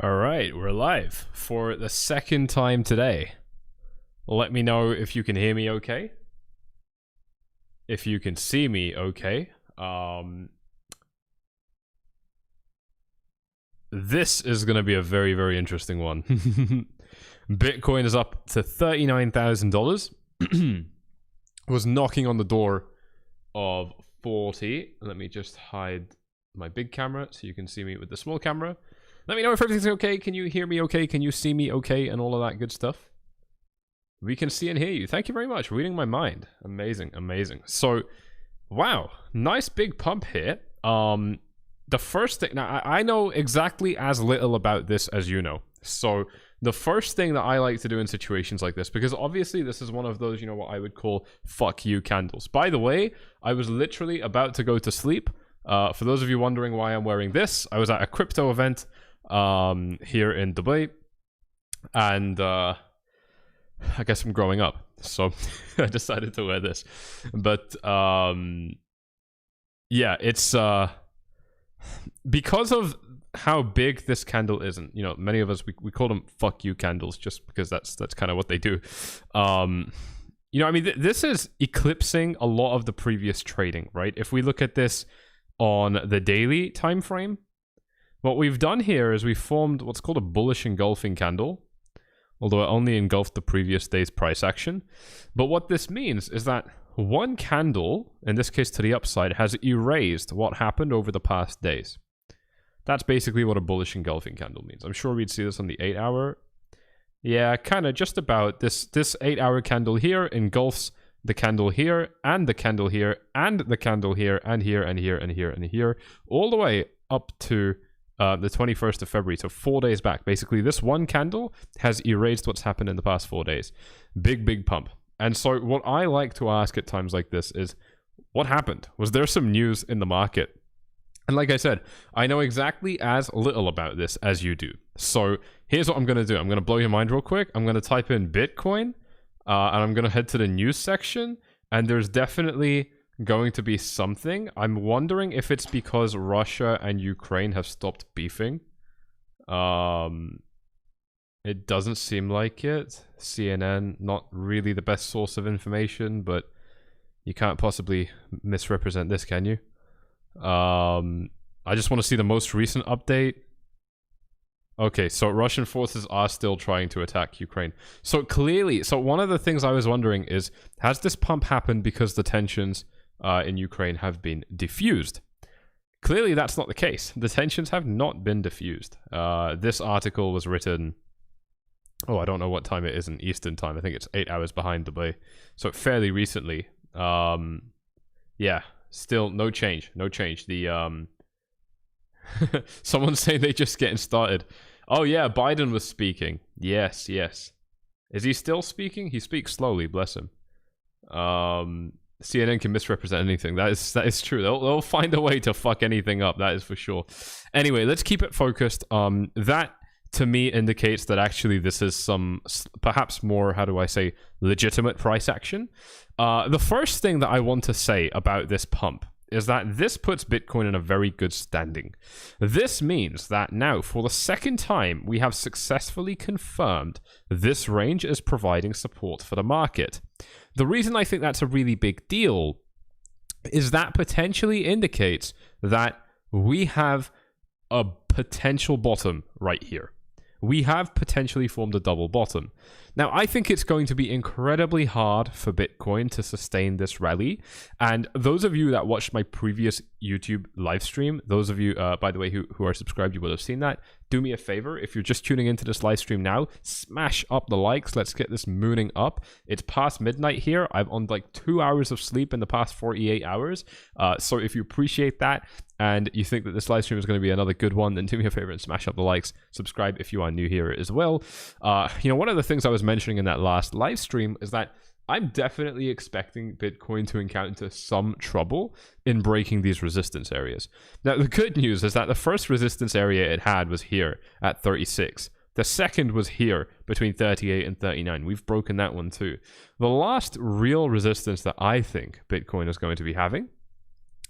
All right, we're live for the second time today. Let me know if you can hear me okay. If you can see me okay. This is going to be a very, very interesting one. Bitcoin is up to $39,000. Was knocking on the door of 40. Let me just hide my big camera so you can see me with the small camera. Let me know if everything's okay. Can you hear me okay? Can you see me okay? And all of that good stuff. We can see and hear you. Thank you very much. Reading my mind. Amazing, amazing. So, wow. Nice big pump here. The first thing... Now, I know exactly as little about this as you know. So, the first thing that I like to do in situations like this, because obviously this is one of those, you know, what I would call fuck you candles. By the way, I was literally about to go to sleep. For those of you wondering why I'm wearing this, I was at a crypto event here in Dubai, and I guess I'm growing up, so I decided to wear this. But yeah, it's because of how big this candle is, and you know, many of us we call them fuck you candles just because that's kind of what they do. You know, I mean, this is eclipsing a lot of the previous trading, right? If we look at this on the daily time frame, what we've done here is we formed what's called a bullish engulfing candle, although it only engulfed the previous day's price action. But what this means is that one candle, in this case to the upside, has erased what happened over the past days. That's basically what a bullish engulfing candle means. I'm sure we'd see this on the 8 hour. Yeah, kind of just about. This 8 hour candle here engulfs the candle here, and the candle here, and the candle here, and here, and here, and here, and here, all the way up to the 21st of February, so 4 days back. Basically, this one candle has erased what's happened in the past 4 days. Big, big pump. And so what I like to ask at times like this is, what happened? Was there some news in the market? And like I said, I know exactly as little about this as you do. So here's what I'm going to do. I'm going to blow your mind real quick. I'm going to type in Bitcoin, and I'm going to head to the news section, and there's definitely going to be something. I'm wondering if it's because Russia and Ukraine have stopped beefing. It doesn't seem like it. CNN, not really the best source of information, but you can't possibly misrepresent this, can you? I just want to see the most recent update. Okay, so Russian forces are still trying to attack Ukraine. So clearly, so one of the things I was wondering is, has this pump happened because the tensions in Ukraine have been diffused? Clearly, that's not the case. The tensions have not been diffused. This article was written... Oh, I don't know what time it is in Eastern time. I think it's 8 hours behind Dubai. So fairly recently. Yeah, still no change. No change. The... Someone's saying they're just getting started. Oh yeah, Biden was speaking. Yes, yes. Is he still speaking? He speaks slowly, bless him. CNN can misrepresent anything. That is true. They'll find a way to fuck anything up. That is for sure. Anyway, let's keep it focused. That to me indicates that actually this is some perhaps more, how do I say, legitimate price action. The first thing that I want to say about this pump is that this puts Bitcoin in a very good standing. This means that now, for the second time, we have successfully confirmed this range is providing support for the market. The reason I think that's a really big deal is that potentially indicates that we have a potential bottom right here. We have potentially formed a double bottom. Now, I think it's going to be incredibly hard for Bitcoin to sustain this rally. And those of you that watched my previous YouTube live stream, those of you, by the way, who are subscribed, you will have seen that. Do me a favor, if you're just tuning into this live stream now, smash up the likes. Let's get this mooning up. It's past midnight here. I'm on like 2 hours of sleep in the past 48 hours. So if you appreciate that and you think that this live stream is going to be another good one, then do me a favor and smash up the likes. Subscribe if you are new here as well. You know, one of the things I was mentioning in that last live stream is that I'm definitely expecting Bitcoin to encounter some trouble in breaking these resistance areas. Now, the good news is that the first resistance area it had was here at 36. The second was here between 38 and 39. We've broken that one too. The last real resistance that I think Bitcoin is going to be having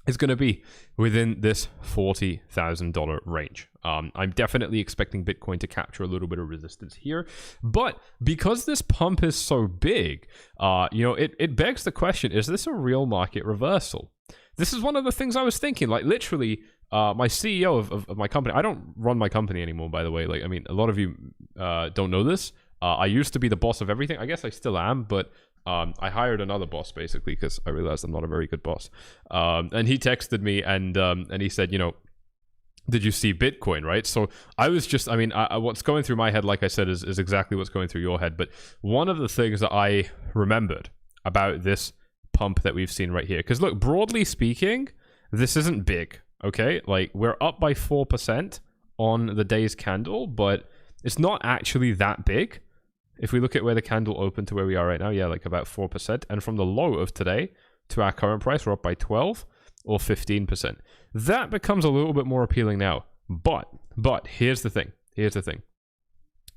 is going to be within this $40,000 range. I'm definitely expecting Bitcoin to capture a little bit of resistance here, but because this pump is so big, it begs the question, is this a real market reversal? This is one of the things I was thinking, like literally, my CEO of my company, I don't run my company anymore, by the way. Like, I mean, a lot of you don't know this. I used to be the boss of everything. I guess I still am, but I hired another boss basically because I realized I'm not a very good boss. And he texted me and he said, did you see Bitcoin, right? So I was just, I mean, what's going through my head, like I said, is exactly what's going through your head. But one of the things that I remembered about this pump that we've seen right here, because look, broadly speaking, this isn't big, okay? Like, we're up by 4% on the day's candle, but it's not actually that big. If we look at where the candle opened to where we are right now, yeah, like about 4%. And from the low of today to our current price, we're up by 12 or 15%. That becomes a little bit more appealing now. But here's the thing. Here's the thing.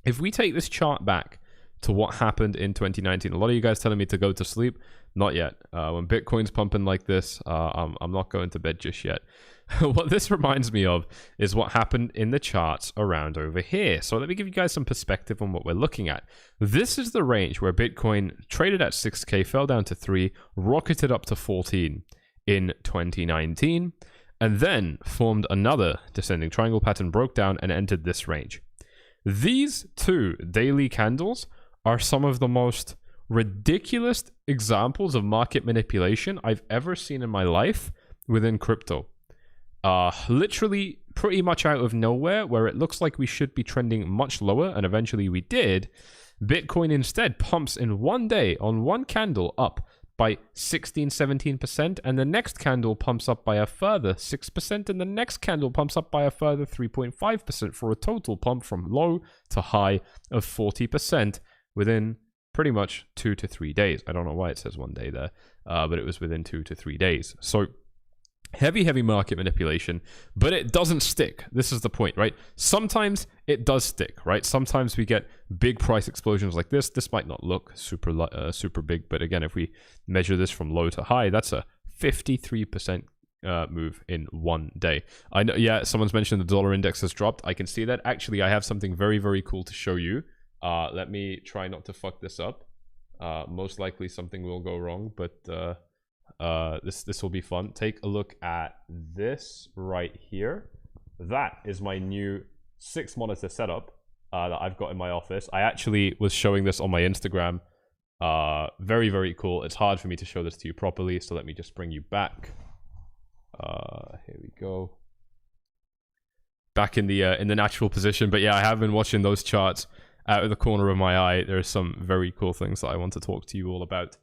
If we take this chart back to what happened in 2019, a lot of you guys telling me to go to sleep. Not yet. When Bitcoin's pumping like this, I'm not going to bed just yet. What this reminds me of is what happened in the charts around over here. So let me give you guys some perspective on what we're looking at. This is the range where Bitcoin traded at 6K, fell down to 3, rocketed up to 14 in 2019, and then formed another descending triangle pattern, broke down, and entered this range. These two daily candles are some of the most ridiculous examples of market manipulation I've ever seen in my life within crypto. Literally pretty much out of nowhere, where it looks like we should be trending much lower, and eventually we did, Bitcoin instead pumps in one day on one candle up by 16-17%, and the next candle pumps up by a further 6%, and the next candle pumps up by a further 3.5%, for a total pump from low to high of 40% within pretty much 2 to 3 days. I don't know why it says 1 day there, but it was within 2 to 3 days. So heavy market manipulation, but it doesn't stick. This is the point, right? Sometimes it does stick, right? Sometimes we get big price explosions like this. This might not look super big, but again, if we measure this from low to high, that's a 53% move in 1 day. I know, yeah, someone's mentioned the dollar index has dropped. I can see that. Actually, I have something very cool to show you. Let me try not to fuck this up. Most likely something will go wrong, but this will be fun. Take a look at this right here. That is my new 6-monitor setup that I've got in my office. I actually was showing this on my Instagram. Very cool. It's hard for me to show this to you properly, so let me just bring you back. Here we go. Back in the natural position. But yeah, I have been watching those charts out of the corner of my eye. There are some very cool things that I want to talk to you all about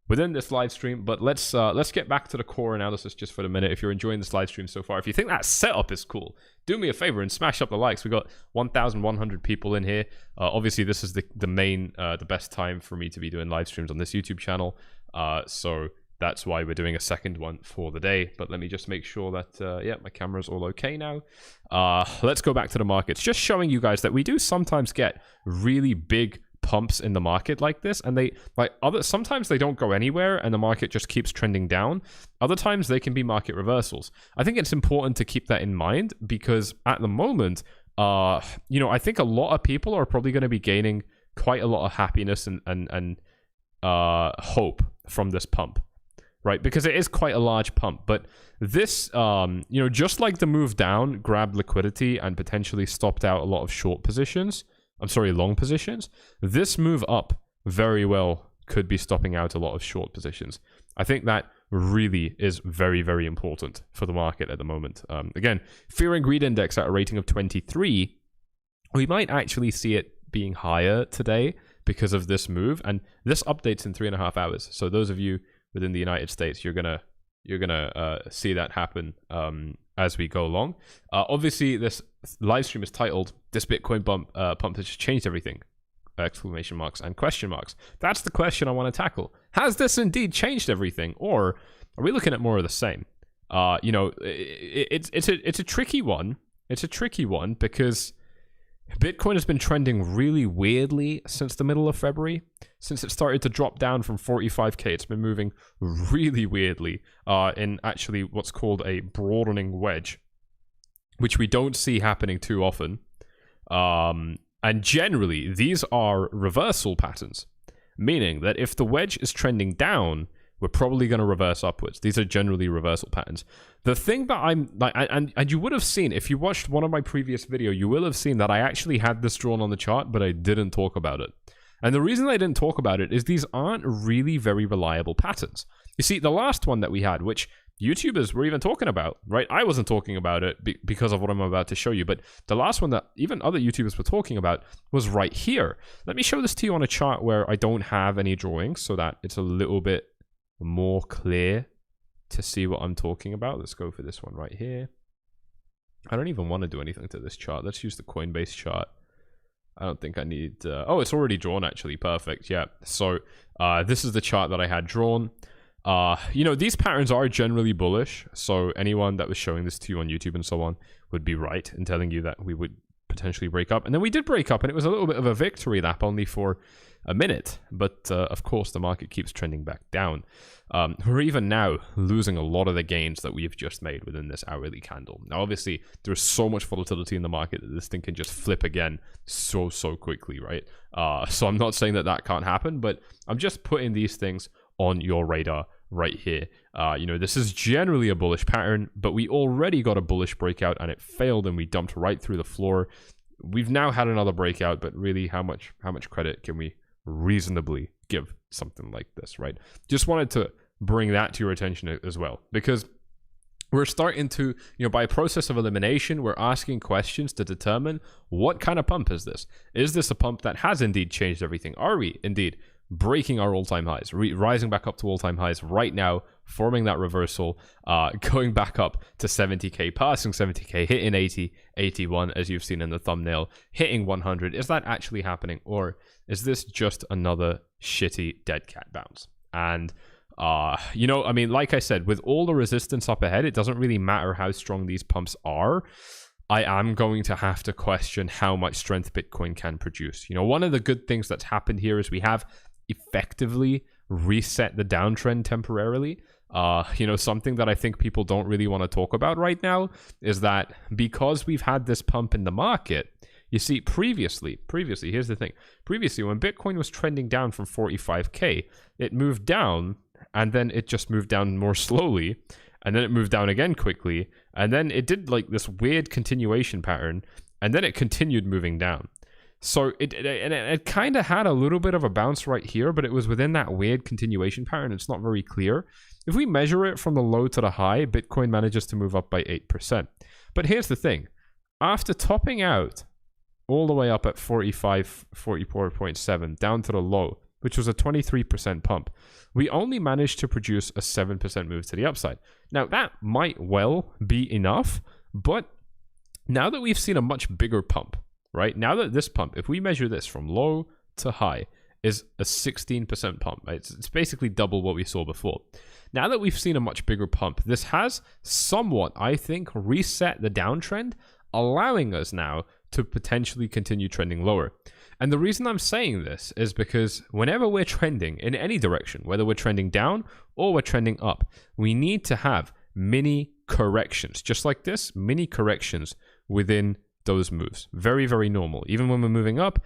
within this live stream. But let's get back to the core analysis just for a minute. If you're enjoying this live stream so far, if you think that setup is cool, do me a favor and smash up the likes. We got 1,100 people in here. Obviously, this is the best time for me to be doing live streams on this YouTube channel. So that's why we're doing a second one for the day. But let me just make sure that, yeah, my camera's all okay now. Let's go back to the markets. Just showing you guys that we do sometimes get really big pumps in the market like this, and sometimes they don't go anywhere and the market just keeps trending down. Other times they can be market reversals. I think it's important to keep that in mind, because at the moment, I think a lot of people are probably going to be gaining quite a lot of happiness and hope from this pump, right? Because it is quite a large pump. But this, just like the move down grabbed liquidity and potentially stopped out a lot of long positions, this move up very well could be stopping out a lot of short positions. I think that really is very important for the market at the moment. Again, fear and greed index at a rating of 23. We might actually see it being higher today because of this move, and this updates in 3.5 hours. So those of you within the United States, you're gonna see that happen as we go along. Obviously, this live stream is titled "This Bitcoin pump has just changed everything!" Exclamation marks and question marks. That's the question I want to tackle. Has this indeed changed everything, or are we looking at more of the same? It's a tricky one. It's a tricky one because Bitcoin has been trending really weirdly since the middle of February. Since it started to drop down from 45k, it's been moving really weirdly in actually what's called a broadening wedge, which we don't see happening too often. And generally, these are reversal patterns, meaning that if the wedge is trending down, we're probably going to reverse upwards. These are generally reversal patterns. The thing that I'm like, and you would have seen, if you watched one of my previous video, you will have seen that I actually had this drawn on the chart, but I didn't talk about it. And the reason I didn't talk about it is these aren't really very reliable patterns. You see, the last one that we had, which YouTubers were even talking about, right? I wasn't talking about it because of what I'm about to show you, but the last one that even other YouTubers were talking about was right here. Let me show this to you on a chart where I don't have any drawings so that it's a little bit more clear to see what I'm talking about. Let's go for this one right here. I don't even want to do anything to this chart. Let's use the Coinbase chart. I don't think I need... oh, it's already drawn, actually. Perfect. Yeah. So this is the chart that I had drawn. You know, these patterns are generally bullish. So anyone that was showing this to you on YouTube and so on would be right in telling you that we would potentially break up. And then we did break up, and it was a little bit of a victory lap only for a minute. But of course, the market keeps trending back down. We're even now losing a lot of the gains that we've just made within this hourly candle. Now, obviously, there's so much volatility in the market that this thing can just flip again so quickly, right? So I'm not saying that that can't happen, but I'm just putting these things on your radar right here. You know, this is generally a bullish pattern, but we already got a bullish breakout and it failed and we dumped right through the floor. We've now had another breakout, but really how much credit can we reasonably give something like this, right? Just wanted to bring that to your attention as well, because we're starting to, you know, by a process of elimination, we're asking questions to determine what kind of pump is this? Is this a pump that has indeed changed everything? Are we indeed breaking our all-time highs, rising back up to all-time highs right now, forming that reversal, going back up to 70k, passing 70k, hitting 80, 81, as you've seen in the thumbnail, hitting 100. Is that actually happening, or is this just another shitty dead cat bounce? And you know, I mean, like I said, with all the resistance up ahead, it doesn't really matter how strong these pumps are. I am going to have to question how much strength Bitcoin can produce. You know, one of the good things that's happened here is we have effectively reset the downtrend temporarily. You know, something that I think people don't really want to talk about right now is that because we've had this pump in the market, you see, previously, here's the thing. Previously, when Bitcoin was trending down from 45k, it moved down, and then it just moved down more slowly, and then it moved down again quickly, and then it did like this weird continuation pattern, and then it continued moving down. So it kind of had a little bit of a bounce right here, but it was within that weird continuation pattern. It's not very clear. If we measure it from the low to the high, Bitcoin manages to move up by 8%. But here's the thing. After topping out all the way up at 44.7 down to the low, which was a 23% pump, we only managed to produce a 7% move to the upside. Now, that might well be enough, but now that we've seen a much bigger pump, right? Now that this pump, if we measure this from low to high, is a 16% pump. Right? It's basically double what we saw before. Now that we've seen a much bigger pump, this has somewhat, I think, reset the downtrend, allowing us now to potentially continue trending lower. And the reason I'm saying this is because whenever we're trending in any direction, whether we're trending down or we're trending up, we need to have mini corrections, just like this, mini corrections within those moves. Very normal. Even when we're moving up,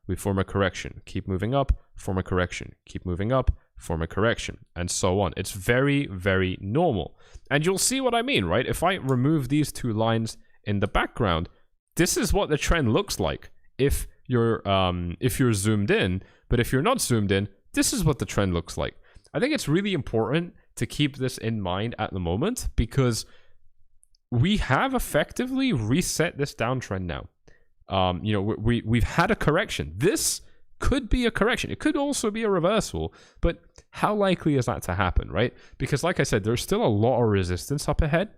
we form a correction, keep moving up, form a correction, keep moving up, form a correction, and so on. It's very normal. And you'll see what I mean, right? If I remove these two lines in the background, this is what the trend looks like if you're zoomed in. But if you're not zoomed in, this is what the trend looks like. I think it's really important to keep this in mind at the moment, because we have effectively reset this downtrend now. You know, we've had a correction. This could be a correction. It could also be a reversal, but how likely is that to happen, right? Because like I said, there's still a lot of resistance up ahead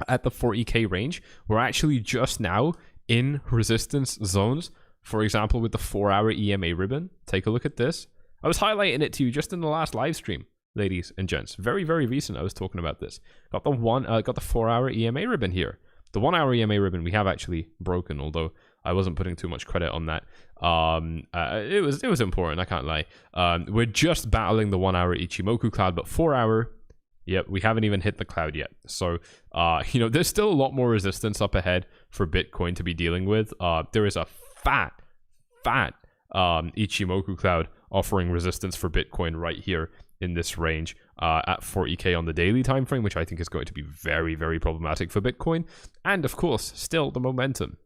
at the 40k range. We're actually just now in resistance zones. For example, with the 4-hour EMA ribbon. Take a look at this. I was highlighting it to you just in the last live stream, ladies and gents. Very recent I was talking about this. Got the 4-hour EMA ribbon here. The 1-hour EMA ribbon we have actually broken, although I wasn't putting too much credit on that. It was important, I can't lie. We're just battling the 1 hour Ichimoku cloud, but 4 hour, yep, we haven't even hit the cloud yet. So, you know, there's still a lot more resistance up ahead for Bitcoin to be dealing with. There is a fat Ichimoku cloud offering resistance for Bitcoin right here in this range at 40k on the daily time frame, which I think is going to be very, very problematic for Bitcoin. And of course, still the momentum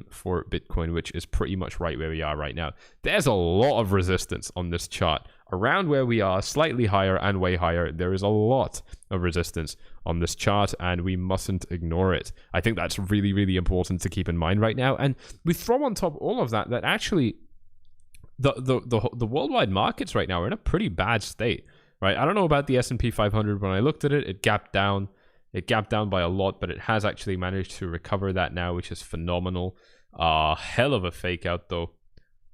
for Bitcoin, which is pretty much right where we are right now. There's a lot of resistance on this chart around where we are, slightly higher and way higher. There is a lot of resistance on this chart, and we mustn't ignore it. I think that's really, really important to keep in mind right now. And we throw on top all of that actually the worldwide markets right now are in a pretty bad state, right? I don't know about the S&P 500. When I looked at it, it gapped down. It gapped down by a lot, but it has actually managed to recover that now, which is phenomenal. Hell of a fake out though.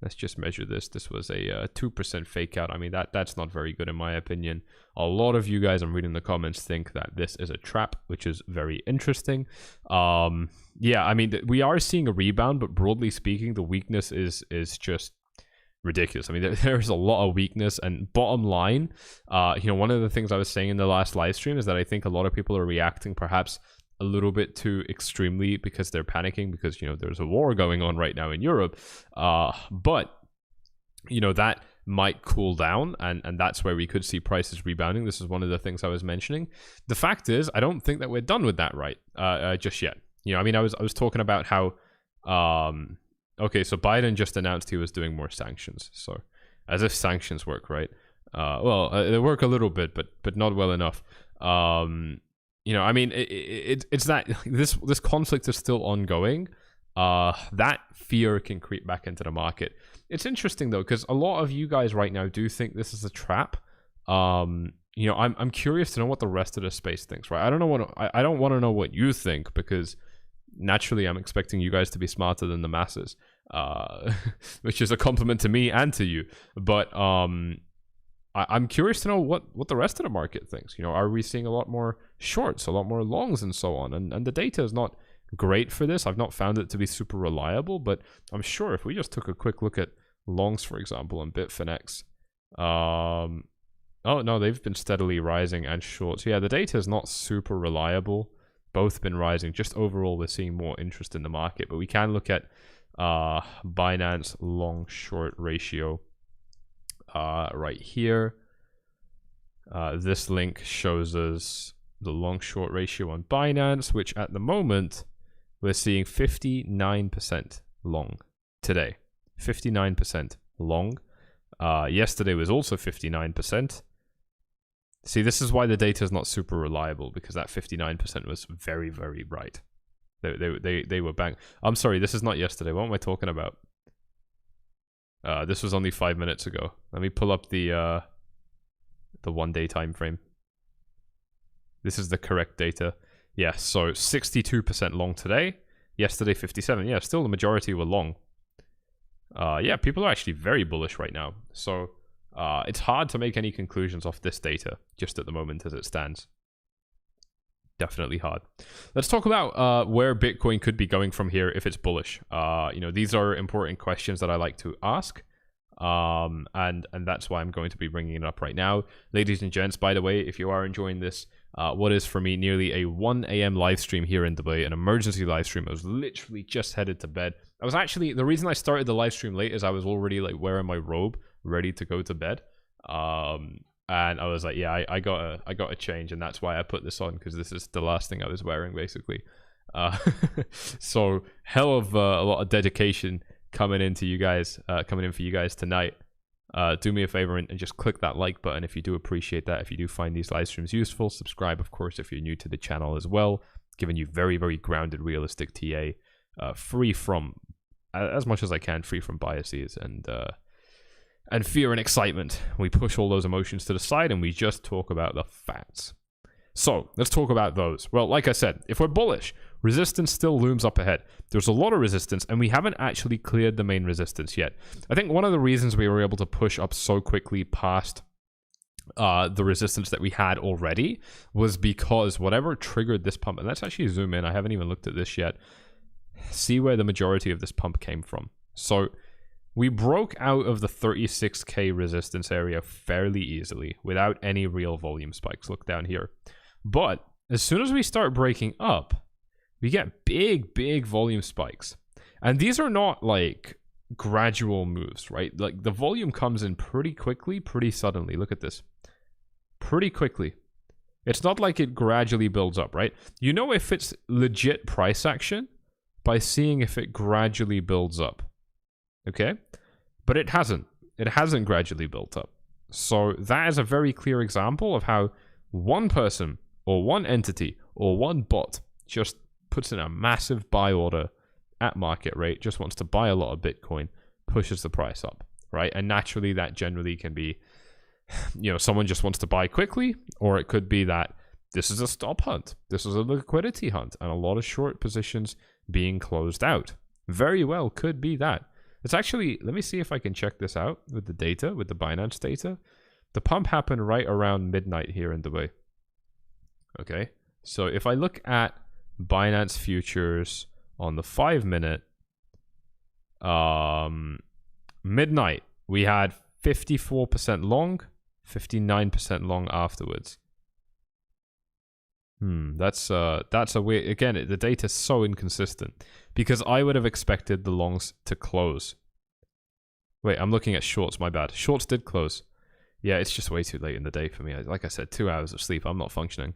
Let's just measure this. This was a 2% fake out. I mean, that's not very good in my opinion. A lot of you guys, I'm reading the comments, think that this is a trap, which is very interesting. Yeah, I mean, we are seeing a rebound, but broadly speaking, the weakness is just ridiculous. I mean, there's a lot of weakness, and bottom line, you know, one of the things I was saying in the last live stream is that I think a lot of people are reacting perhaps a little bit too extremely because they're panicking because, you know, there's a war going on right now in Europe. But, you know, that might cool down, and that's where we could see prices rebounding. This is one of the things I was mentioning. The fact is, I don't think that we're done with that just yet. You know, I mean, I was talking about how okay, so Biden just announced he was doing more sanctions. So, as if sanctions work, right? Well, they work a little bit, but not well enough. You know, I mean, it's that this conflict is still ongoing. That fear can creep back into the market. It's interesting though, because a lot of you guys right now do think this is a trap. You know, I'm curious to know what the rest of the space thinks, right? I don't want to know what you think, because naturally I'm expecting you guys to be smarter than the masses, which is a compliment to me and to you. But I'm curious to know what the rest of the market thinks. You know, are we seeing a lot more shorts, a lot more longs, and so on? And the data is not great for this. I've not found it to be super reliable, but I'm sure if we just took a quick look at longs, for example, on Bitfinex, oh no, they've been steadily rising, and shorts, yeah, the data is not super reliable. Both been rising. Just overall, we're seeing more interest in the market. But we can look at Binance long-short ratio right here. This link shows us the long-short ratio on Binance, which at the moment, we're seeing 59% long today. 59% long. Yesterday was also 59%. See, this is why the data is not super reliable, because that 59% was very, very right. They were bang. I'm sorry, this is not yesterday. What am I talking about? This was only 5 minutes ago. Let me pull up the 1 day time frame. This is the correct data. Yeah, so 62% long today. Yesterday, 57. Yeah, still the majority were long. Yeah, people are actually very bullish right now. So it's hard to make any conclusions off this data just at the moment as it stands. Definitely hard. Let's talk about where Bitcoin could be going from here if it's bullish. You know, these are important questions that I like to ask. And that's why I'm going to be bringing it up right now. Ladies and gents, by the way, if you are enjoying this, what is for me nearly a 1 a.m. live stream here in Dubai, an emergency live stream. I was literally just headed to bed. I was actually, the reason I started the live stream late is I was already like wearing my robe, ready to go to bed. And I was like, yeah, I got a change, and that's why I put this on, because this is the last thing I was wearing, basically. So hell of a lot of dedication coming in for you guys tonight. Do me a favor and just click that like button if you do appreciate that. If you do find these live streams useful, subscribe, of course, if you're new to the channel as well. Giving you very, very grounded, realistic TA, free from, as much as I can, free from biases and fear and excitement. We push all those emotions to the side and we just talk about the facts. So let's talk about those. Well, like I said, if we're bullish, resistance still looms up ahead. There's a lot of resistance, and we haven't actually cleared the main resistance yet. I think one of the reasons we were able to push up so quickly past the resistance that we had already was because whatever triggered this pump, and let's actually zoom in. I haven't even looked at this yet. see where the majority of this pump came from. So we broke out of the 36k resistance area fairly easily without any real volume spikes. Look down here. But as soon as we start breaking up, we get big volume spikes. And these are not like gradual moves, right? Like the volume comes in pretty quickly, pretty suddenly. Look at this. Pretty quickly. It's not like it gradually builds up, right? You know if it's legit price action by seeing if it gradually builds up. Okay? But it hasn't. It hasn't gradually built up. So that is a very clear example of how one person or one entity or one bot just puts in a massive buy order at market rate, just wants to buy a lot of Bitcoin, pushes the price up, right? And naturally that generally can be, you know, someone just wants to buy quickly, or it could be that this is a stop hunt. This is a liquidity hunt and a lot of short positions being closed out. Very well could be that. It's actually, let me see if I can check this out with the data, with the Binance data. The pump happened right around midnight here in Dubai. Okay, so if I look at Binance Futures on the 5-minute, midnight, we had 54% long, 59% long afterwards. That's a weird, again, the data is so inconsistent because I would have expected the longs to close. Wait, I'm looking at shorts, my bad. Shorts did close. Yeah, it's just way too late in the day for me. Like I said, 2 hours of sleep, I'm not functioning.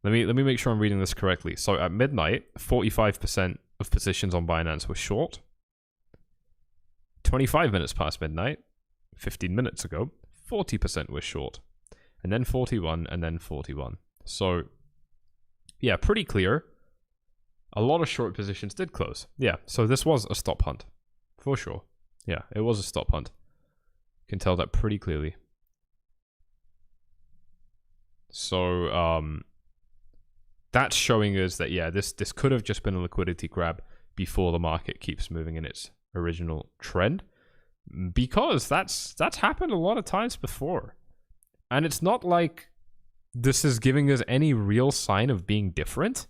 Let me make sure I'm reading this correctly. So at midnight, 45% of positions on Binance were short. 25 minutes past midnight, 15 minutes ago, 40% were short. And then 41, and then 41. So, yeah, pretty clear. A lot of short positions did close. Yeah, so this was a stop hunt. For sure. Yeah, it was a stop hunt. You can tell that pretty clearly. So, that's showing us that, yeah, this could have just been a liquidity grab before the market keeps moving in its original trend. Because that's happened a lot of times before. And it's not like this is giving us any real sign of being different.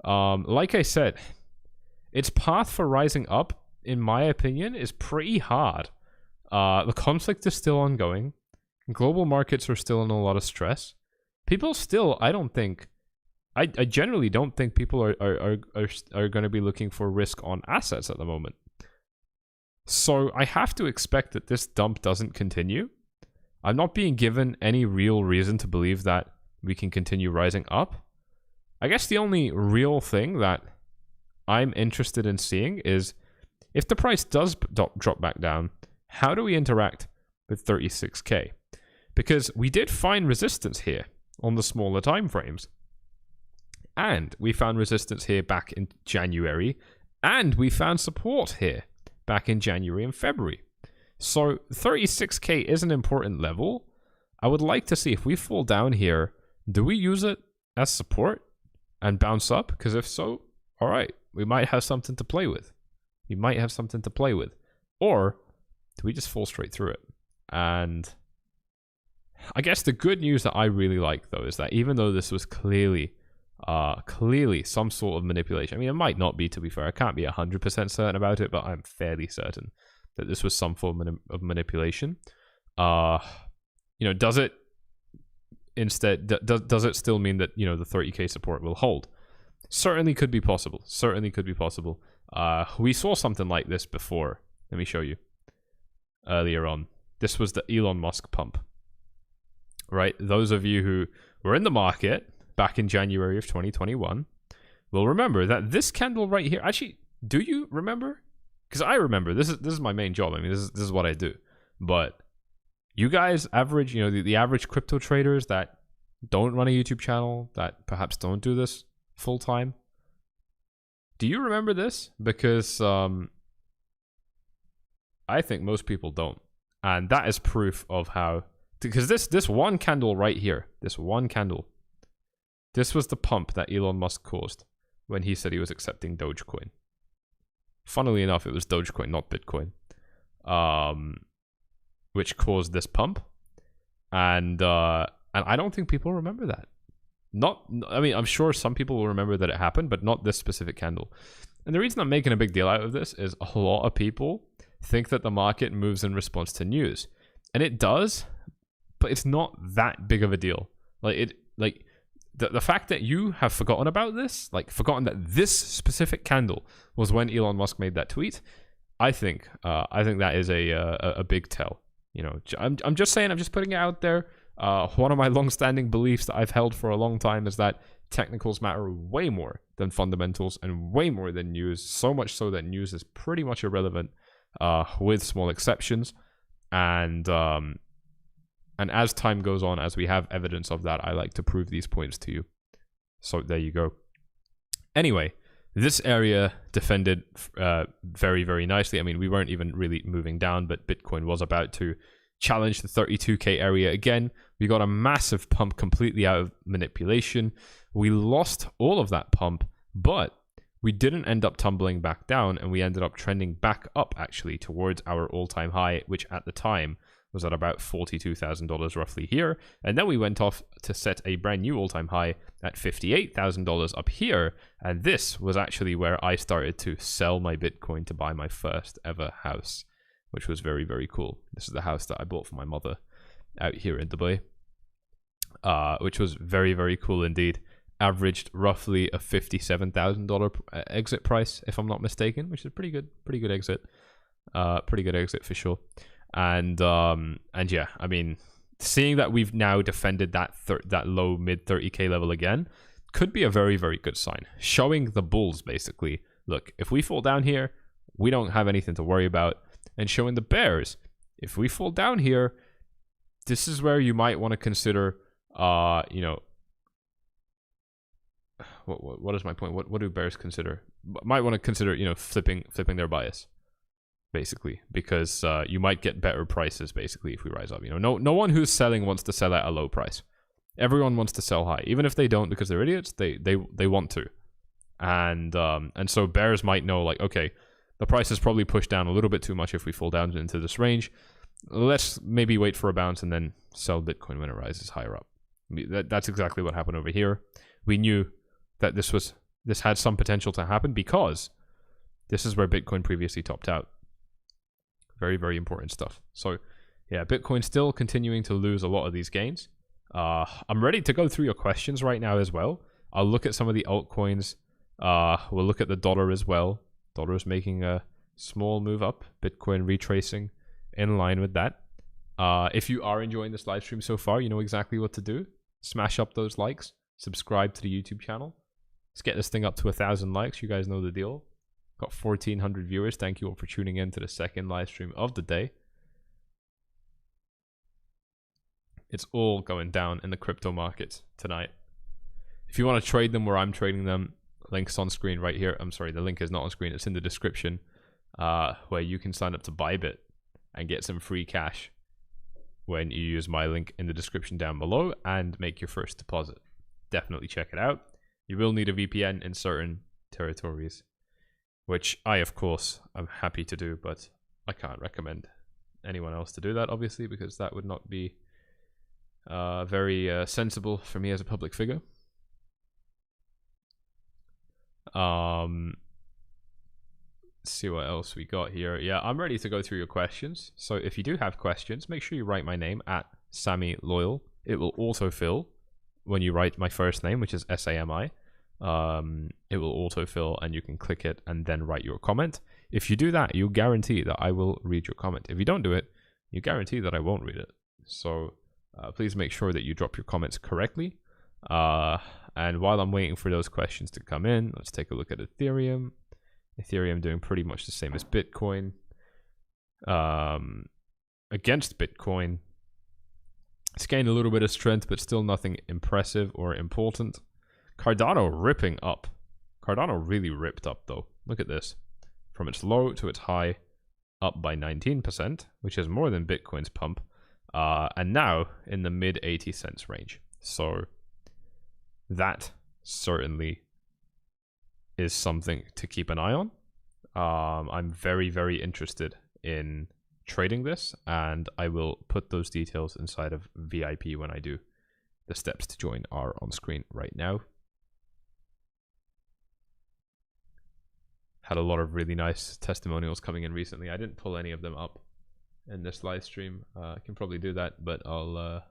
Like I said, its path for rising up, in my opinion, is pretty hard. The conflict is still ongoing. Global markets are still in a lot of stress. People still, I don't think, I generally don't think people are going to be looking for risk on assets at the moment. So I have to expect that this dump doesn't continue. I'm not being given any real reason to believe that we can continue rising up. I guess the only real thing that I'm interested in seeing is if the price does drop back down, how do we interact with 36k? Because we did find resistance here on the smaller time frames. And we found resistance here back in January. And we found support here back in January and February. So 36k is an important level. I would like to see if we fall down here, do we use it as support and bounce up? Because if so, all right, we might have something to play with. We might have something to play with. Or do we just fall straight through it? And I guess the good news that I really like, though, is that even though this was clearly some sort of manipulation, I mean, it might not be, to be fair. I can't be 100% certain about it, but I'm fairly certain that this was some form of manipulation. You know, does it instead, does it still mean that, you know, the 30k support will hold? Certainly could be possible. Certainly could be possible. We saw something like this before. Let me show you. Earlier on. This was the Elon Musk pump. Right? Those of you who were in the market back in January of 2021 will remember that this candle right here, actually, do you remember? Because I remember, this is my main job. I mean, this is what I do. But you guys, average, you know, the average crypto traders that don't run a YouTube channel, that perhaps don't do this full time, do you remember this? Because I think most people don't. And that is proof of how, because this one candle right here, this one candle, this was the pump that Elon Musk caused when he said he was accepting Dogecoin. Funnily enough, it was Dogecoin, not Bitcoin, which caused this pump. And I don't think people remember that. I mean, I'm sure some people will remember that it happened, but not this specific candle. And the reason I'm making a big deal out of this is a lot of people think that the market moves in response to news. And it does, but it's not that big of a deal. The fact that you have forgotten about this, forgotten that this specific candle was when Elon Musk made that tweet, I think that is a big tell. You know, I'm just saying, I'm just putting it out there. One of my long-standing beliefs that I've held for a long time is that technicals matter way more than fundamentals and way more than news. So much so that news is pretty much irrelevant, with small exceptions. And as time goes on, as we have evidence of that, I like to prove these points to you. So there you go. Anyway, this area defended very, very nicely. I mean, we weren't even really moving down, but Bitcoin was about to challenge the 32K area again. We got a massive pump completely out of manipulation. We lost all of that pump, but we didn't end up tumbling back down, and we ended up trending back up actually towards our all-time high, which at the time was at about $42,000 roughly here. And then we went off to set a brand new all-time high at $58,000 up here. And this was actually where I started to sell my Bitcoin to buy my first ever house, which was very, very cool. This is the house that I bought for my mother out here in Dubai, which was very, very cool indeed. Averaged roughly a $57,000 exit price, if I'm not mistaken, which is a pretty good exit. Pretty good exit for sure. And yeah, I mean, seeing that we've now defended that low mid 30K level again could be a very, very good sign, showing the bulls basically, look, if we fall down here, we don't have anything to worry about, and showing the bears, if we fall down here, this is where you might want to consider, you know, what is my point? What do bears consider? Might want to consider, you know, flipping their bias, basically, because you might get better prices basically if we rise up. You know, no one who's selling wants to sell at a low price. Everyone wants to sell high, even if they don't because they're idiots. They want to, and so bears might know, like, okay, the price is probably pushed down a little bit too much if we fall down into this range. Let's maybe wait for a bounce and then sell Bitcoin when it rises higher up. That's exactly what happened over here. We knew that this had some potential to happen because this is where Bitcoin previously topped out. Very, very important stuff. So yeah, Bitcoin still continuing to lose a lot of these gains. I'm ready to go through your questions right now as well. I'll look at some of the altcoins. We'll look at the dollar as well. Dollar is making a small move up. Bitcoin retracing in line with that. If you are enjoying this live stream so far, you know exactly what to do. Smash up those likes. Subscribe to the YouTube channel. Let's get this thing up to 1,000 likes. You guys know the deal. Got 1,400 viewers. Thank you all for tuning in to the second live stream of the day. It's all going down in the crypto markets tonight. If you want to trade them where I'm trading them, link's on screen right here. I'm sorry, the link is not on screen. It's in the description, where you can sign up to Bybit and get some free cash when you use my link in the description down below and make your first deposit. Definitely check it out. You will need a VPN in certain territories, which I, of course, am happy to do, but I can't recommend anyone else to do that, obviously, because that would not be very sensible for me as a public figure. Let's see what else we got here. Yeah, I'm ready to go through your questions. So if you do have questions, make sure you write my name at @SamiLoyal. It will autofill when you write my first name, which is SAMI. It will autofill and you can click it and then write your comment. If you do that, you guarantee that I will read your comment. If you don't do it, you guarantee that I won't read it. So please make sure that you drop your comments correctly. And while I'm waiting for those questions to come in, let's take a look at Ethereum. Ethereum doing pretty much the same as Bitcoin. Against Bitcoin, it's gained a little bit of strength, but still nothing impressive or important. Cardano ripping up. Cardano really ripped up though. Look at this. From its low to its high, up by 19%, which is more than Bitcoin's pump. And now in the mid 80 cents range. So that certainly is something to keep an eye on. I'm very, very interested in trading this, and I will put those details inside of VIP when I do The steps to join are on screen right now. Had a lot of really nice testimonials coming in recently. I didn't pull any of them up in this live stream. I can probably do that, but I'll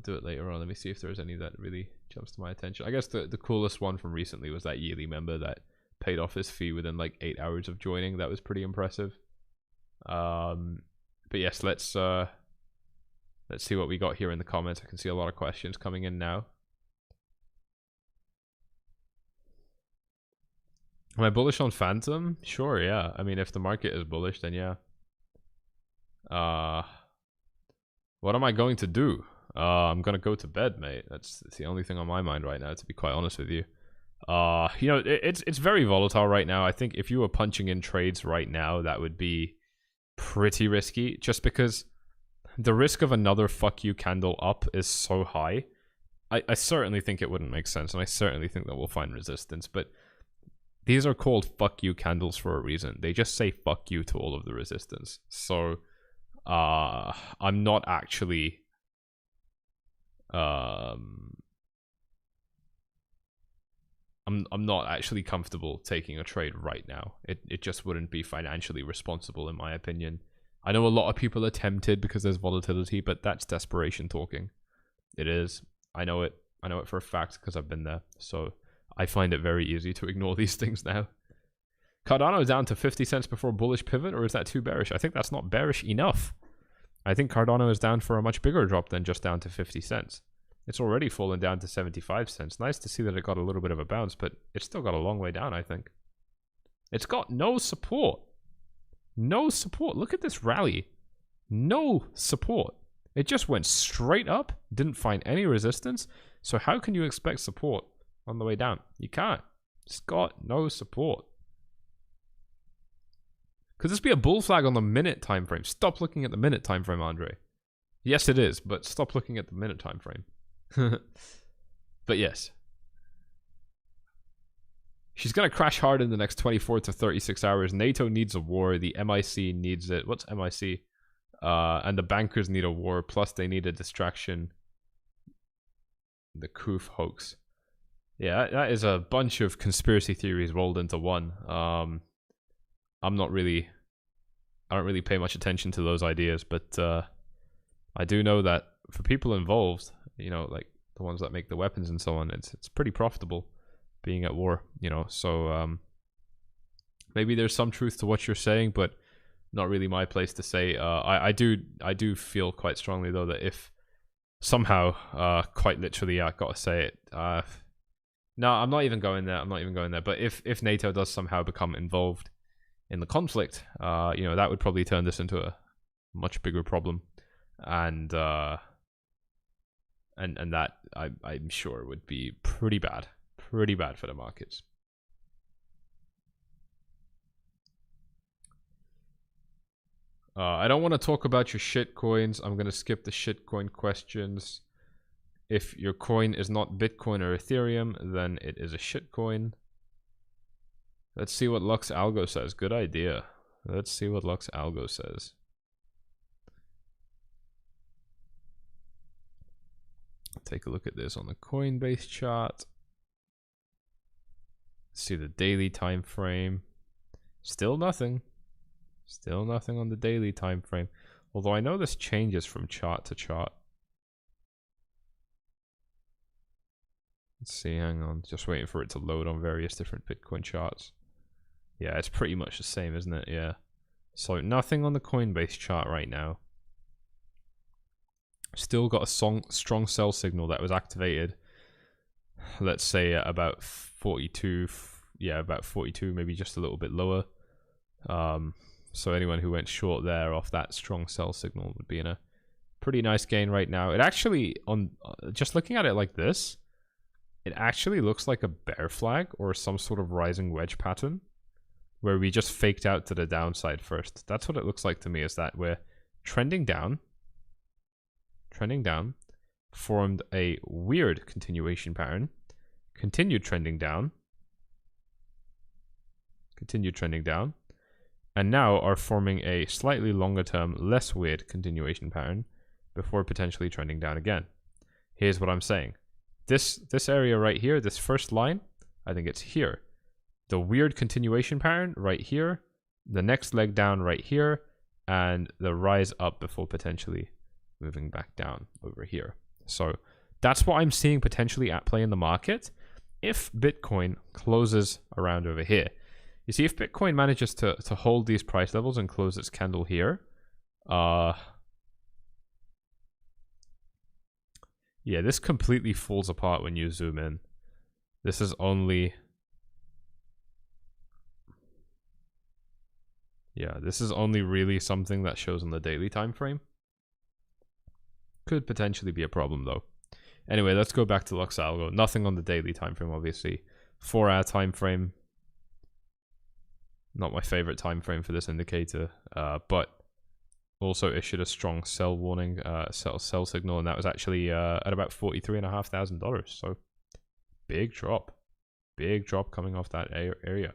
do it later on. Let me see if there's any that really jumps to my attention. I guess the coolest one from recently was that yearly member that paid off his fee within like 8 hours of joining. That was pretty impressive. But yes, let's see what we got here in the comments. I can see a lot of questions coming in now. Am I bullish on Phantom? Sure, yeah. I mean, if the market is bullish, then yeah. What am I going to do? I'm gonna go to bed, mate. That's the only thing on my mind right now, to be quite honest with you. You know, it's very volatile right now. I think if you were punching in trades right now, that would be pretty risky, just because the risk of another fuck you candle up is so high. I certainly think it wouldn't make sense, and I certainly think that we'll find resistance, but these are called fuck you candles for a reason. They just say fuck you to all of the resistance. So I'm not actually I'm not actually comfortable taking a trade right now. It just wouldn't be financially responsible, in my opinion. I know a lot of people are tempted because there's volatility, but that's desperation talking. It is. I know it for a fact because I've been there. So I find it very easy to ignore these things now. Cardano is down to 50 cents before bullish pivot, or is that too bearish? I think that's not bearish enough. I think Cardano is down for a much bigger drop than just down to 50 cents. It's already fallen down to 75 cents. Nice to see that it got a little bit of a bounce, but it's still got a long way down, I think. It's got no support. No support. Look at this rally. No support. It just went straight up, didn't find any resistance. So how can you expect support on the way down? You can't. It's got no support. Could this be a bull flag on the minute time frame? Stop looking at the minute time frame, Andre. Yes, it is, but stop looking at the minute time frame. But yes. She's going to crash hard in the next 24 to 36 hours. NATO needs a war. The MIC needs it. What's MIC? And the bankers need a war. Plus, they need a distraction. The Koof hoax. Yeah, that is a bunch of conspiracy theories rolled into one. I don't really pay much attention to those ideas, but I do know that for people involved, you know, like the ones that make the weapons and so on, it's pretty profitable being at war, you know. So maybe there's some truth to what you're saying, but not really my place to say. I do feel quite strongly though that if somehow, quite literally, I gotta say it. No, I'm not even going there. I'm not even going there. But if NATO does somehow become involved in the conflict, you know, that would probably turn this into a much bigger problem, and that I'm sure would be pretty bad for the markets. I don't want to talk about your shit coins. I'm gonna skip the shit coin questions. If your coin is not Bitcoin or Ethereum, then it is a shit coin. Let's see what 𝗪𝗏𝗪𝗏 says. Good idea. Let's see what 𝗪𝗏𝗪𝗏 says. Take a look at this on the Coinbase chart. See the daily time frame. Still nothing. Still nothing on the daily time frame. Although I know this changes from chart to chart. Let's see, hang on. Just waiting for it to load on various different Bitcoin charts. Yeah, it's pretty much the same, isn't it? Yeah. So nothing on the Coinbase chart right now. Still got a strong sell signal that was activated. Let's say at about 42. Yeah, about 42, maybe just a little bit lower. So anyone who went short there off that strong sell signal would be in a pretty nice gain right now. It actually, on just looking at it like this, it actually looks like a bear flag or some sort of rising wedge pattern where we just faked out to the downside first. That's what it looks like to me, is that we're trending down, formed a weird continuation pattern, continued trending down, and now are forming a slightly longer term, less weird continuation pattern before potentially trending down again. here's what I'm saying. This area right here, this first line, I think it's here. The weird continuation pattern right here, the next leg down right here, and the rise up before potentially moving back down over here. So that's what I'm seeing potentially at play in the market if Bitcoin closes around over here. You see, if Bitcoin manages to hold these price levels and close its candle here, yeah, this completely falls apart when you zoom in. This is only... yeah, this is only really something that shows on the daily time frame. Could potentially be a problem though. Anyway, let's go back to 𝗪𝗪𝗥𝗙𝗟𝗏. Nothing on the daily time frame, obviously. 4-hour time frame. Not my favorite time frame for this indicator, but also issued a strong sell warning, sell signal, and that was actually at about $43,500. So big drop coming off that area.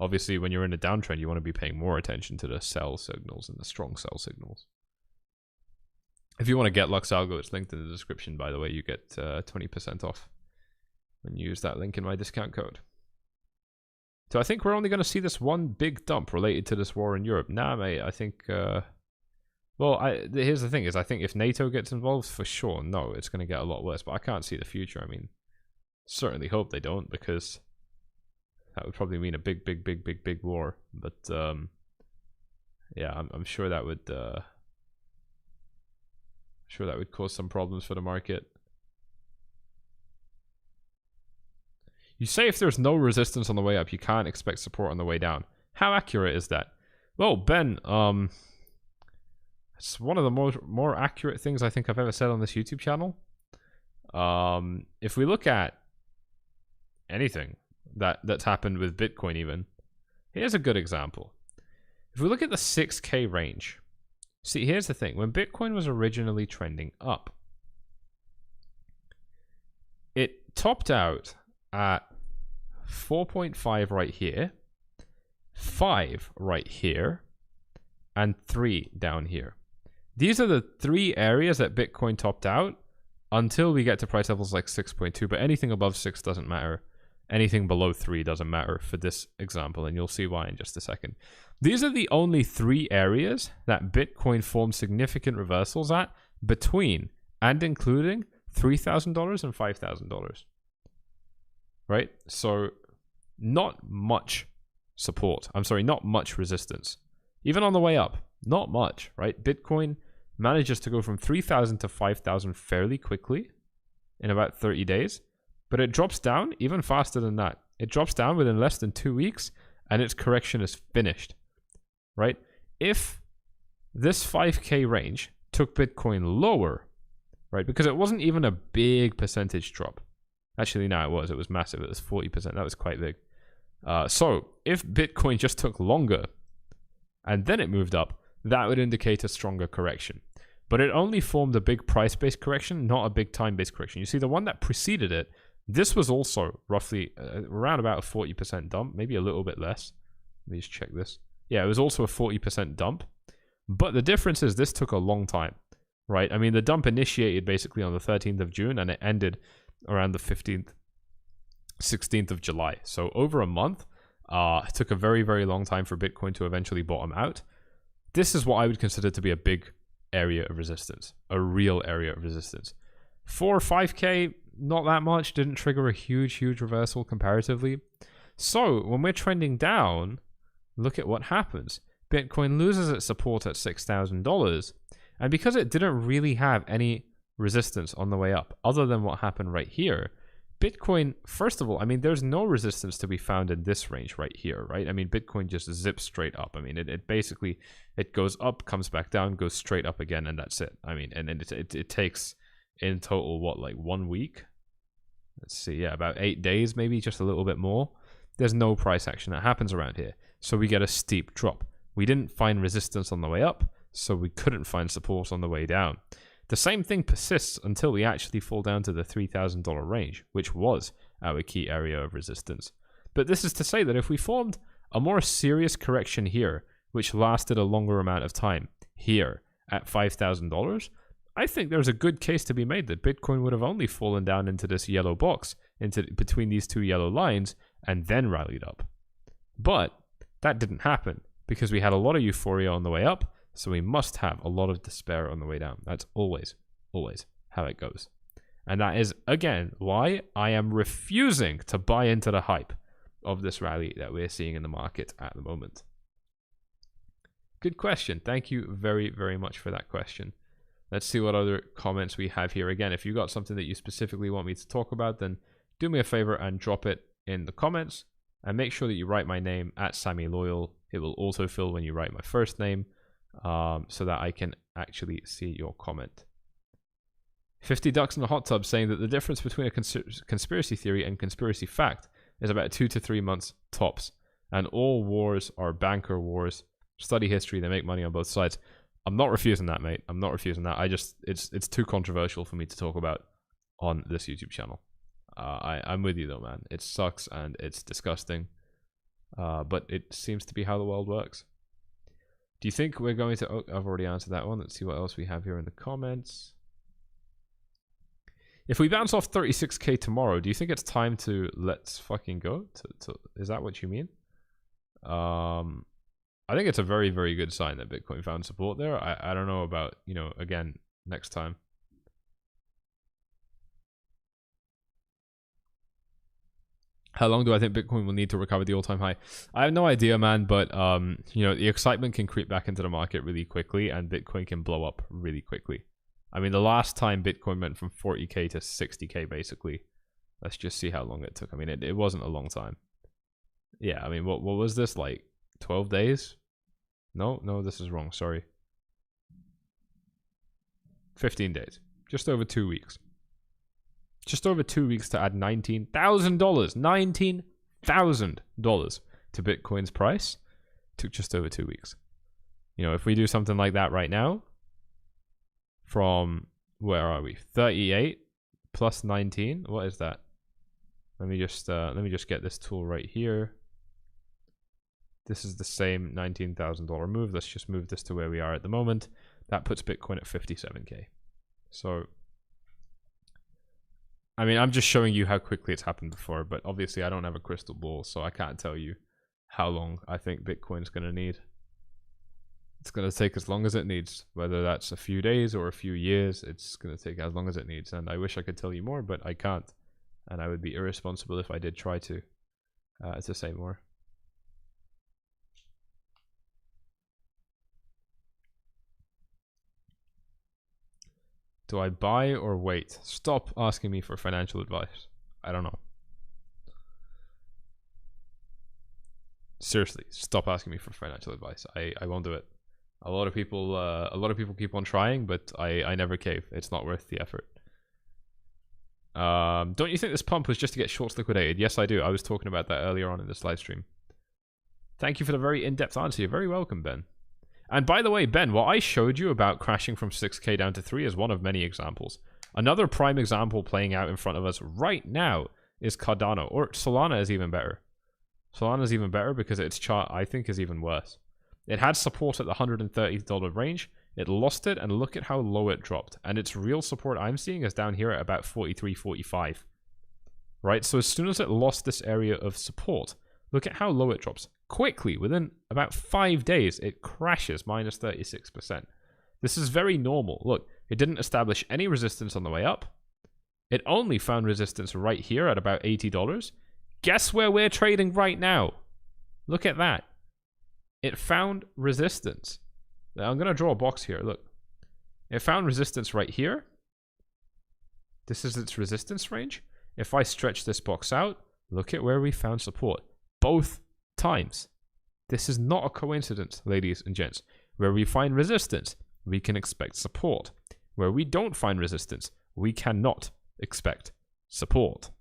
Obviously, when you're in a downtrend, you want to be paying more attention to the sell signals and the strong sell signals. If you want to get 𝗪𝗪𝗥𝗙𝗏, it's linked in the description, by the way. You get 20% off when you use that link in my discount code. So I think we're only going to see this one big dump related to this war in Europe. Nah, mate, I think... well, here's the thing, is I think if NATO gets involved, for sure, no, it's going to get a lot worse. But I can't see the future. I mean, certainly hope they don't, because... that would probably mean a big war, but yeah, I'm sure that would cause some problems for the market. You say if there's no resistance on the way up, you can't expect support on the way down. How accurate is that? Well, Ben, it's one of the more accurate things I think I've ever said on this YouTube channel. If we look at anything that's happened with Bitcoin even, here's a good example. If we look at the 6K range, see, here's the thing. When Bitcoin was originally trending up, it topped out at 4.5 right here, 5 right here, and 3 down here. These are the 3 areas that Bitcoin topped out until we get to price levels like 6.2, but anything above 6 doesn't matter. Anything below 3 doesn't matter for this example, and you'll see why in just a second. These are the only 3 areas that Bitcoin formed significant reversals at between and including $3,000 and $5,000. Right? So not much support. I'm sorry, not much resistance. Even on the way up, not much, right? Bitcoin manages to go from 3,000 to 5,000 fairly quickly in about 30 days. But it drops down even faster than that. It drops down within less than 2 weeks, and its correction is finished, right? If this 5K range took Bitcoin lower, right, because it wasn't even a big percentage drop. Actually, no, it was massive. It was 40%. That was quite big. So if Bitcoin just took longer and then it moved up, that would indicate a stronger correction. But it only formed a big price-based correction, not a big time-based correction. You see, the one that preceded it, this was also roughly around about a 40% dump, maybe a little bit less. Let me just check this. Yeah, it was also a 40% dump. But the difference is this took a long time, right? I mean, the dump initiated basically on the 13th of June and it ended around the 15th, 16th of July. So over a month. It took a very, very long time for Bitcoin to eventually bottom out. This is what I would consider to be a big area of resistance, a real area of resistance. 4 or 5K, not that much, didn't trigger a huge reversal comparatively. So when we're trending down, look at what happens. Bitcoin loses its support at $6,000, and because it didn't really have any resistance on the way up, other than what happened right here, Bitcoin, first of all, I mean, there's no resistance to be found in this range right here, right? I mean, Bitcoin just zips straight up. I mean, it basically, it goes up, comes back down, goes straight up again, and that's it. I mean, and it takes in total, what, like 1 week? Let's see, yeah, about 8 days, maybe just a little bit more. There's no price action that happens around here. So we get a steep drop. We didn't find resistance on the way up, so we couldn't find support on the way down. The same thing persists until we actually fall down to the $3,000 range, which was our key area of resistance. But this is to say that if we formed a more serious correction here, which lasted a longer amount of time here at $5,000, I think there's a good case to be made that Bitcoin would have only fallen down into this yellow box, into between these two yellow lines, and then rallied up. But that didn't happen because we had a lot of euphoria on the way up, so we must have a lot of despair on the way down. That's always how it goes. And that is, again, why I am refusing to buy into the hype of this rally that we're seeing in the market at the moment. Good question. Thank you very, very much for that question. Let's see what other comments we have here. Again, if you got something that you specifically want me to talk about, then do me a favor and drop it in the comments. And make sure that you write my name at @SammyLoyal. It will autofill when you write my first name, so that I can actually see your comment. 50 ducks in a hot tub saying that the difference between a conspiracy theory and conspiracy fact is about 2 to 3 months tops. And all wars are banker wars. Study history, they make money on both sides. I'm not refusing that, mate. I'm not refusing that. It's too controversial for me to talk about on this YouTube channel. I'm with you though, man. It sucks and it's disgusting. But it seems to be how the world works. Do you think we're going to... Oh, I've already answered that one. Let's see what else we have here in the comments. If we bounce off 36k tomorrow, do you think it's time to let's fucking go? Is that what you mean? I think it's a very, very good sign that Bitcoin found support there. I don't know about, you know, again, next time. How long do I think Bitcoin will need to recover the all-time high? I have no idea, man, but, you know, the excitement can creep back into the market really quickly and Bitcoin can blow up really quickly. I mean, the last time Bitcoin went from 40k to 60k, basically. Let's just see how long it took. I mean, it wasn't a long time. Yeah, I mean, what was this, like 12 days? No, this is wrong, sorry. 15 days. Just over 2 weeks. Just over 2 weeks to add $19,000. $19,000 to Bitcoin's price. Took just over 2 weeks. You know, if we do something like that right now, from, where are we? 38 plus 19. What is that? Let me just get this tool right here. This is the same $19,000 move. Let's just move this to where we are at the moment. That puts Bitcoin at 57k. So, I mean, I'm just showing you how quickly it's happened before, but obviously I don't have a crystal ball, so I can't tell you how long I think Bitcoin's going to need. It's going to take as long as it needs, whether that's a few days or a few years. It's going to take as long as it needs, and I wish I could tell you more, but I can't, and I would be irresponsible if I did try to say more. Do I buy or wait? Stop asking me for financial advice. I don't know. Seriously, stop asking me for financial advice. I won't do it. A lot of people keep on trying, but I never cave. It's not worth the effort. Don't you think this pump was just to get shorts liquidated? Yes, I do. I was talking about that earlier on in this live stream. Thank you for the very in-depth answer. You're very welcome, Ben. And by the way, Ben, what I showed you about crashing from 6k down to 3 is one of many examples. Another prime example playing out in front of us right now is Cardano, or Solana is even better. Solana is even better because its chart, I think, is even worse. It had support at the $130 range. It lost it, and look at how low it dropped. And its real support I'm seeing is down here at about 43, 45. Right? So as soon as it lost this area of support, look at how low it drops. Quickly, within about 5 days, it crashes minus 36%. This is very normal. Look, it didn't establish any resistance on the way up. It only found resistance right here at about $80. Guess where we're trading right now? Look at that. It found resistance. Now, I'm going to draw a box here. Look. It found resistance right here. This is its resistance range. If I stretch this box out, look at where we found support. Both times. This is not a coincidence, ladies and gents. Where we find resistance, we can expect support. Where we don't find resistance, we cannot expect support.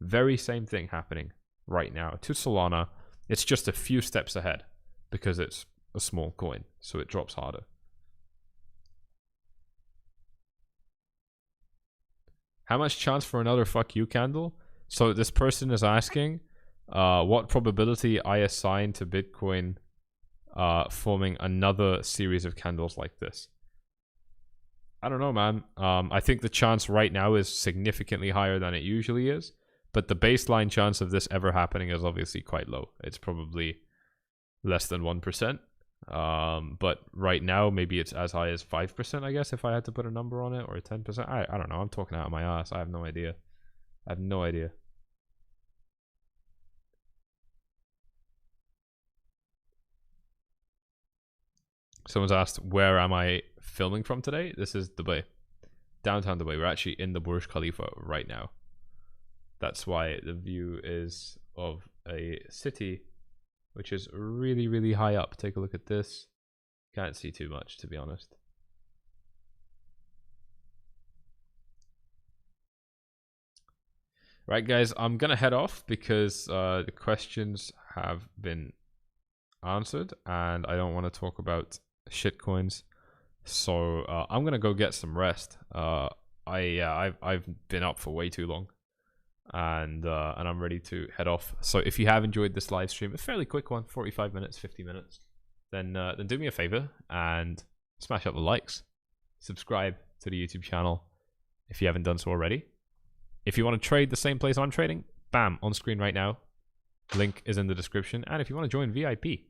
Very same thing happening right now to Solana. It's just a few steps ahead because it's a small coin, so it drops harder. How much chance for another fuck you candle? So this person is asking what probability I assign to Bitcoin forming another series of candles like this. I don't know, man. I think the chance right now is significantly higher than it usually is, but the baseline chance of this ever happening is obviously quite low. It's probably less than 1%. But right now, maybe it's as high as 5%, I guess, if I had to put a number on it, or 10%. I don't know. I'm talking out of my ass. I have no idea. I have no idea. Someone's asked, where am I filming from today? This is Dubai. Downtown Dubai. We're actually in the Burj Khalifa right now. That's why the view is of a city which is really, really high up. Take a look at this. Can't see too much, to be honest. Right, guys, I'm gonna head off because the questions have been answered and I don't want to talk about shitcoins, so I'm gonna go get some rest. I've been up for way too long, and I'm ready to head off. So if you have enjoyed this live stream, a fairly quick one, 45 minutes, 50 minutes, then do me a favor and smash up the likes, subscribe to the YouTube channel if you haven't done so already. If you want to trade the same place I'm trading, bam, on screen right now. Link is in the description. And if you want to join VIP,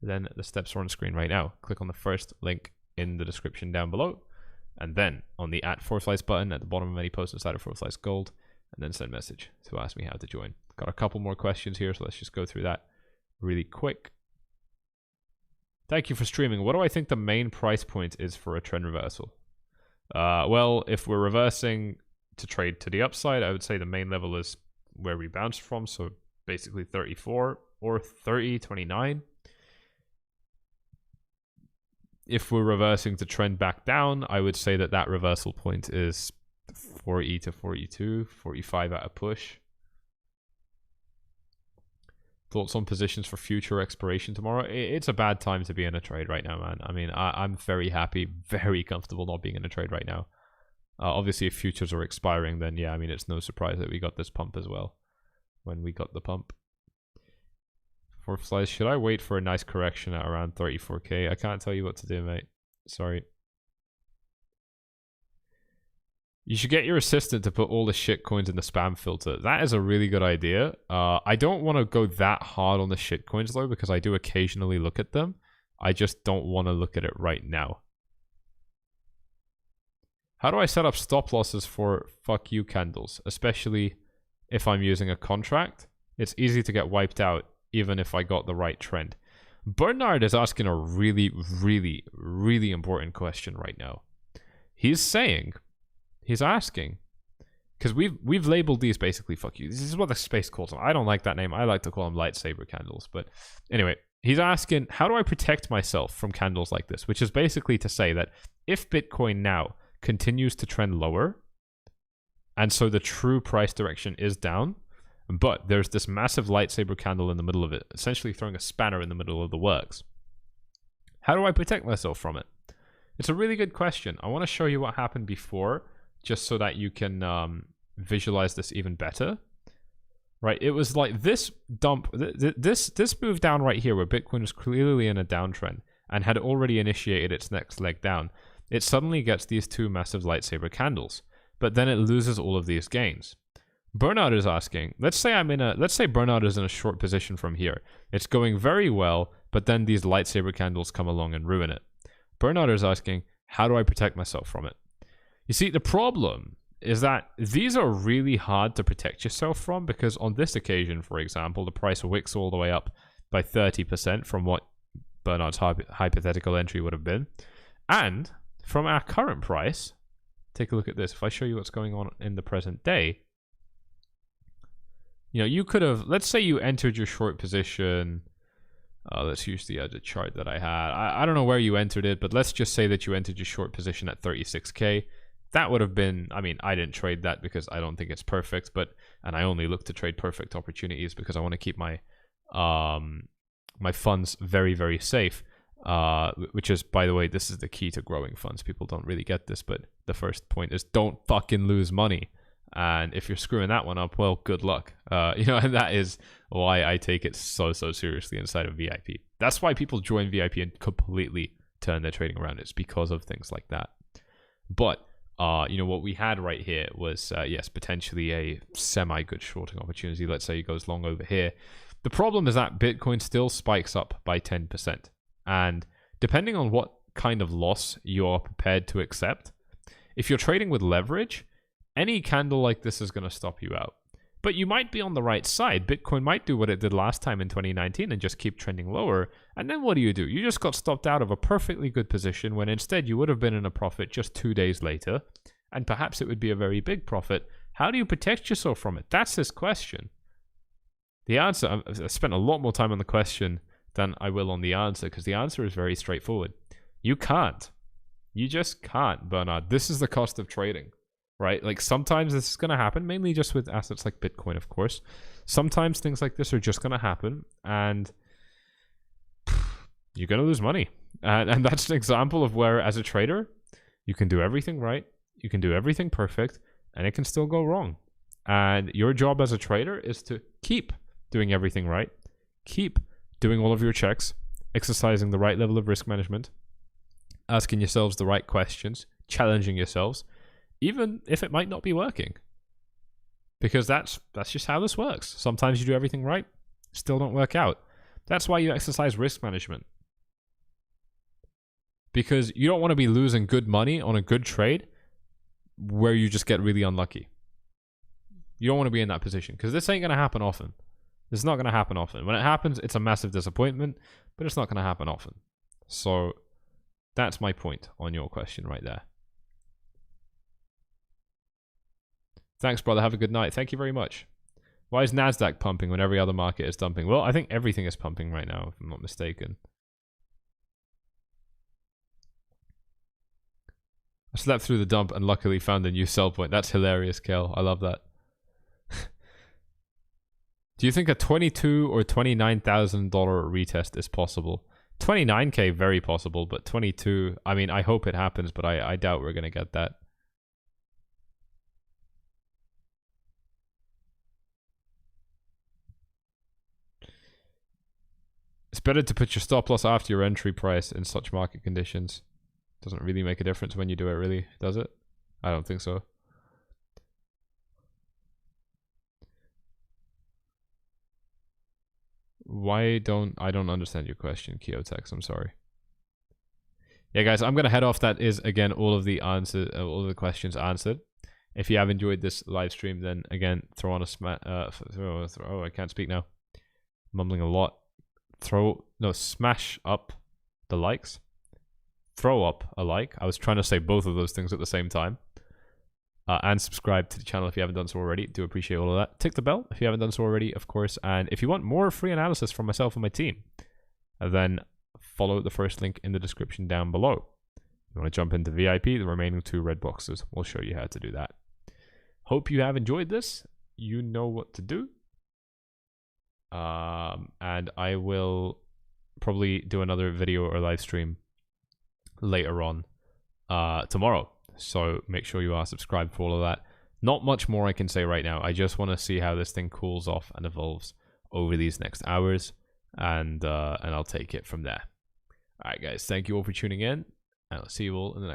then the steps are on screen right now. Click on the first link in the description down below. And then on the @4slice button at the bottom of any post inside of 4slice gold. And then send message to ask me how to join. Got a couple more questions here, so let's just go through that really quick. Thank you for streaming. What do I think the main price point is for a trend reversal? Well, if we're reversing to trade to the upside, I would say the main level is where we bounced from, so basically 34 or 30.29. If we're reversing to trend back down, I would say that that reversal point is 40 to 42, 45 at a push. Thoughts on positions for future expiration tomorrow? It's a bad time to be in a trade right now, man. I mean, I'm very happy, very comfortable not being in a trade right now. Obviously, if futures are expiring, then yeah, I mean, it's no surprise that we got this pump as well. When we got the pump. 4slice, should I wait for a nice correction at around 34k? I can't tell you what to do, mate. Sorry. You should get your assistant to put all the shit coins in the spam filter. That is a really good idea. I don't want to go that hard on the shit coins though, because I do occasionally look at them. I just don't want to look at it right now. How do I set up stop losses for fuck you candles, especially if I'm using a contract? It's easy to get wiped out even if I got the right trend. Bernard is asking a really, really, really important question right now. He's asking, because we've labeled these basically fuck you. This is what the space calls them. I don't like that name. I like to call them lightsaber candles. But anyway, he's asking, how do I protect myself from candles like this? Which is basically to say that if Bitcoin now continues to trend lower, and so the true price direction is down, but there's this massive lightsaber candle in the middle of it, essentially throwing a spanner in the middle of the works. How do I protect myself from it? It's a really good question. I want to show you what happened before, just so that you can visualize this even better. Right, it was like this dump, this move down right here, where Bitcoin was clearly in a downtrend and had already initiated its next leg down. It suddenly gets these two massive lightsaber candles, but then it loses all of these gains. Bernard is asking, let's say Bernard is in a short position from here. It's going very well, but then these lightsaber candles come along and ruin it. Bernard is asking, how do I protect myself from it? You see, the problem is that these are really hard to protect yourself from, because on this occasion, for example, the price wicks all the way up by 30% from what Bernard's hypothetical entry would have been. And from our current price, take a look at this. If I show you what's going on in the present day, you know, you could have, let's say you entered your short position. Let's use the chart that I had. I don't know where you entered it, but let's just say that you entered your short position at 36k. That would have been, I mean, I didn't trade that because I don't think it's perfect, and I only look to trade perfect opportunities because I want to keep my my funds very, very safe. Which is, by the way, this is the key to growing funds. People don't really get this, but the first point is don't fucking lose money. And if you're screwing that one up, well, good luck. You know, and that is why I take it so seriously inside of VIP. That's why people join VIP and completely turn their trading around. It's because of things like that. But you know, what we had right here was yes, potentially a semi-good shorting opportunity. Let's say it goes long over here. The problem is that Bitcoin still spikes up by 10%, and depending on what kind of loss you're prepared to accept, if you're trading with leverage, any candle like this is going to stop you out. But you might be on the right side. Bitcoin might do what it did last time in 2019 and just keep trending lower. And then what do? You just got stopped out of a perfectly good position when instead you would have been in a profit just 2 days later. And perhaps it would be a very big profit. How do you protect yourself from it? That's this question. The answer, I spent a lot more time on the question than I will on the answer, because the answer is very straightforward. You can't. You just can't, Bernard. This is the cost of trading. Right? Like sometimes this is going to happen, mainly just with assets like Bitcoin, of course. Sometimes things like this are just going to happen and you're going to lose money. And that's an example of where, as a trader, you can do everything right, you can do everything perfect, and it can still go wrong. And your job as a trader is to keep doing everything right, keep doing all of your checks, exercising the right level of risk management, asking yourselves the right questions, challenging yourselves, even if it might not be working, because that's just how this works. Sometimes you do everything right, still don't work out. That's why you exercise risk management, because you don't want to be losing good money on a good trade where you just get really unlucky. You don't want to be in that position, because this ain't going to happen often. It's not going to happen often. When it happens, it's a massive disappointment, but it's not going to happen often. So that's my point on your question right there. Thanks, brother. Have a good night. Thank you very much. Why is NASDAQ pumping when every other market is dumping? Well, I think everything is pumping right now, if I'm not mistaken. I slept through the dump and luckily found a new sell point. That's hilarious, Kel. I love that. Do you think a $22,000 or $29,000 retest is possible? 29K, very possible, but 22, I mean, I hope it happens, but I doubt we're going to get that. It's better to put your stop loss after your entry price in such market conditions. Doesn't really make a difference when you do it, really, does it? I don't think so. I don't understand your question, 𝗬𝗢𝗥𝗙𝗦𝗧. I'm sorry. Yeah, guys, I'm gonna head off. That is again all of the answers, all of the questions answered. If you have enjoyed this live stream, then again throw on a oh, I can't speak now. Mumbling a lot. Smash up the likes. Throw up a like. I was trying to say both of those things at the same time. And subscribe to the channel if you haven't done so already. Do appreciate all of that. Tick the bell if you haven't done so already, of course. And if you want more free analysis from myself and my team, then follow the first link in the description down below. If you want to jump into VIP, the remaining 2 red boxes will show you how to do that. Hope you have enjoyed this. You know what to do. And I will probably do another video or live stream later on tomorrow. So make sure you are subscribed for all of that. Not much more I can say right now. I just want to see how this thing cools off and evolves over these next hours, and I'll take it from there. All right, guys. Thank you all for tuning in, and I'll see you all in the next one.